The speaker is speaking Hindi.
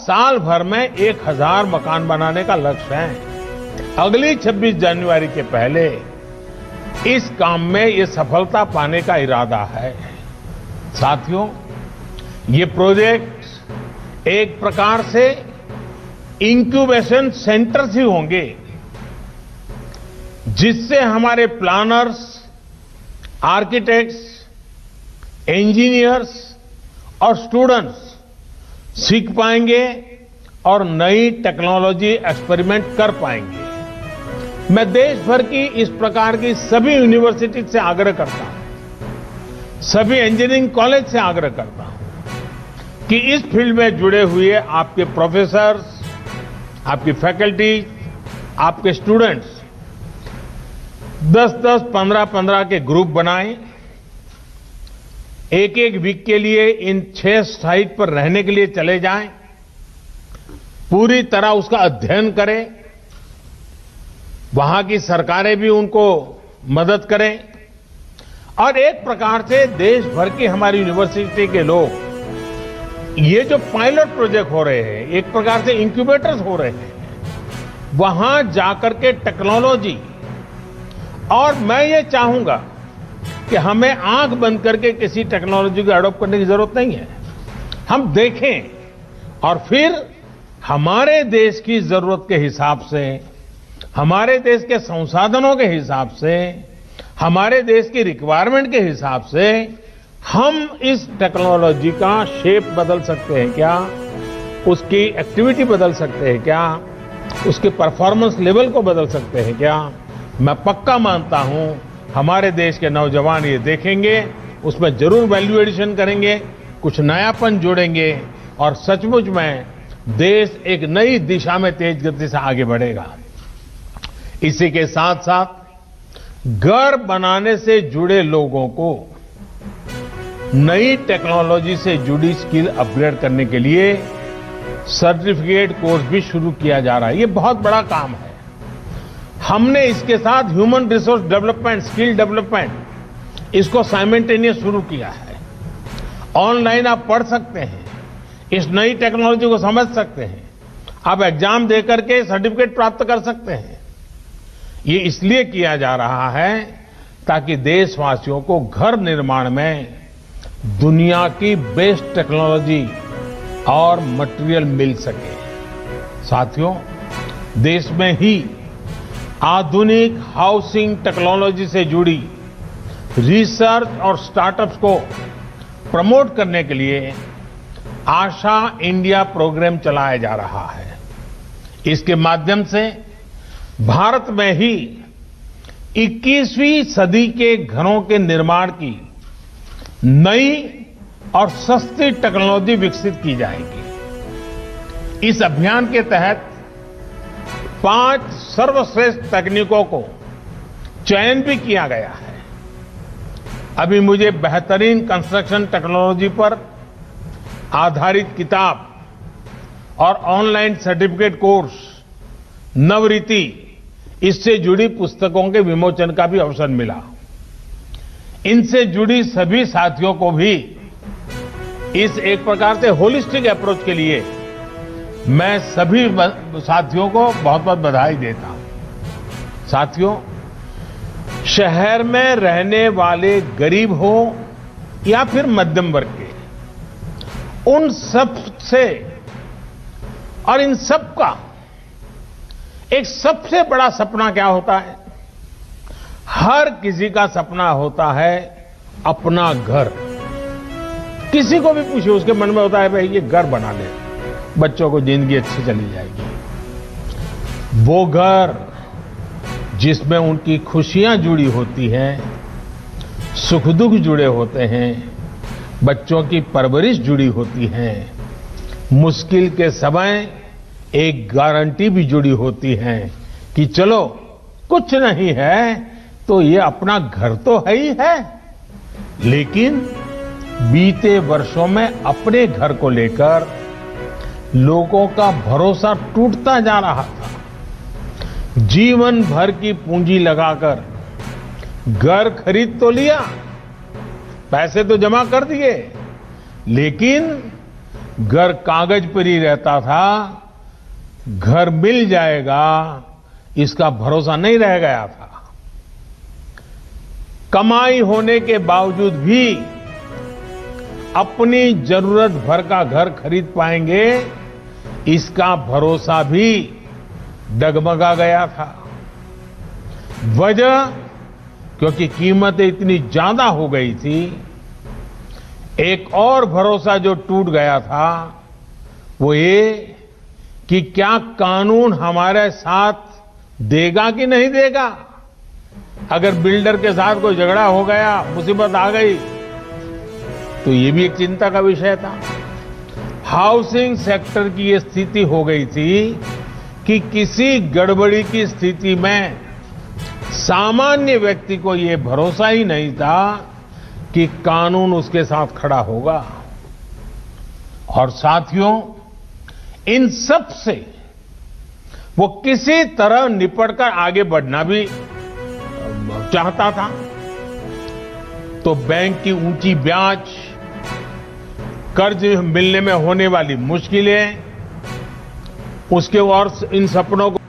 साल भर में 1000 मकान बनाने का लक्ष्य है। अगली 26 जनवरी के पहले इस काम में ये सफलता पाने का इरादा है। साथियों, ये प्रोजेक्ट एक प्रकार से इंक्यूबेशन सेंटर्स ही होंगे, जिससे हमारे प्लानर्स, आर्किटेक्ट्स, इंजीनियर्स और स्टूडेंट्स सीख पाएंगे और नई टेक्नोलॉजी एक्सपेरिमेंट कर पाएंगे। मैं देश भर की इस प्रकार की सभी यूनिवर्सिटी से आग्रह करता हूं, सभी इंजीनियरिंग कॉलेज से आग्रह करता हूं कि इस फील्ड में जुड़े हुए आपके प्रोफेसर्स, आपकी फैकल्टी, आपके स्टूडेंट्स 10-10, 15-15 के ग्रुप बनाएं, एक वीक के लिए इन 6 साइट पर रहने के लिए चले जाएं, पूरी तरह उसका अध्ययन करें, वहां की सरकारें भी उनको मदद करें और एक प्रकार से देश भर की हमारी यूनिवर्सिटी के लोग ये जो पायलट प्रोजेक्ट हो रहे हैं, एक प्रकार से इंक्यूबेटर्स हो रहे हैं, वहां जाकर के टेक्नोलॉजी, और मैं ये चाहूंगा कि हमें आंख बंद करके किसी टेक्नोलॉजी को अडॉप्ट करने की जरूरत नहीं है। हम देखें और फिर हमारे देश की जरूरत के हिसाब से, हमारे देश के संसाधनों के हिसाब से, हमारे देश की रिक्वायरमेंट के हिसाब से हम इस टेक्नोलॉजी का शेप बदल सकते हैं क्या, उसकी एक्टिविटी बदल सकते हैं क्या, उसके परफॉर्मेंस लेवल को बदल सकते हैं क्या। मैं पक्का मानता हूं हमारे देश के नौजवान ये देखेंगे, उसमें जरूर वैल्यू एडिशन करेंगे, कुछ नयापन जोड़ेंगे और सचमुच में देश एक नई दिशा में तेज गति से आगे बढ़ेगा। इसी के साथ साथ घर बनाने से जुड़े लोगों को नई टेक्नोलॉजी से जुड़ी स्किल अपग्रेड करने के लिए सर्टिफिकेट कोर्स भी शुरू किया जा रहा है। ये बहुत बड़ा काम है। हमने इसके साथ human resource development, skill development, इसको साइमल्टेनियस शुरू किया है। ऑनलाइन आप पढ़ सकते हैं, इस नई टेक्नोलॉजी को समझ सकते हैं, आप एग्जाम देकर के सर्टिफिकेट प्राप्त कर सकते हैं। ये इसलिए किया जा रहा है ताकि देशवासियों को घर निर्माण में दुनिया की बेस्ट टेक्नोलॉजी और मटेरियल मिल सके। साथियों, देश में ही आधुनिक हाउसिंग टेक्नोलॉजी से जुड़ी रिसर्च और स्टार्टअप्स को प्रमोट करने के लिए आशा इंडिया प्रोग्राम चलाया जा रहा है। इसके माध्यम से भारत में ही 21वीं सदी के घरों के निर्माण की नई और सस्ती टेक्नोलॉजी विकसित की जाएगी। इस अभियान के तहत 5 सर्वश्रेष्ठ तकनीकों को चयन भी किया गया है। अभी मुझे बेहतरीन कंस्ट्रक्शन टेक्नोलॉजी पर आधारित किताब और ऑनलाइन सर्टिफिकेट कोर्स नवरीति, इससे जुड़ी पुस्तकों के विमोचन का भी अवसर मिला। इनसे जुड़ी सभी साथियों को भी इस एक प्रकार से होलिस्टिक अप्रोच के लिए मैं सभी साथियों को बहुत बहुत बधाई देता हूं। साथियों, शहर में रहने वाले गरीब हो या फिर मध्यम वर्ग के, उन सब से और इन सब का एक सबसे बड़ा सपना क्या होता है? हर किसी का सपना होता है अपना घर। किसी को भी पूछिए, उसके मन में होता है भाई ये घर बना ले, बच्चों को जिंदगी अच्छी चली जाएगी। वो घर जिसमें उनकी खुशियां जुड़ी होती हैं, सुख दुख जुड़े होते हैं, बच्चों की परवरिश जुड़ी होती है, मुश्किल के समय एक गारंटी भी जुड़ी होती है कि चलो कुछ नहीं है तो ये अपना घर तो है ही है। लेकिन बीते वर्षों में अपने घर को लेकर लोगों का भरोसा टूटता जा रहा था। जीवन भर की पूंजी लगाकर घर खरीद तो लिया, पैसे तो जमा कर दिए, लेकिन घर कागज पर ही रहता था, घर मिल जाएगा इसका भरोसा नहीं रह गया था। कमाई होने के बावजूद भी अपनी जरूरत भर का घर खरीद पाएंगे, इसका भरोसा भी डगमगा गया था। वजह क्योंकि कीमतें इतनी ज्यादा हो गई थी। एक और भरोसा जो टूट गया था वो ये कि क्या कानून हमारे साथ देगा कि नहीं देगा। अगर बिल्डर के साथ कोई झगड़ा हो गया, मुसीबत आ गई, तो ये भी एक चिंता का विषय था। हाउसिंग सेक्टर की ये स्थिति हो गई थी कि किसी गड़बड़ी की स्थिति में सामान्य व्यक्ति को ये भरोसा ही नहीं था कि कानून उसके साथ खड़ा होगा। और साथियों, इन सब से वो किसी तरह निपटकर आगे बढ़ना भी चाहता था। तो बैंक की ऊंची ब्याज, कर्ज मिलने में होने वाली मुश्किलें, उसके और इन सपनों को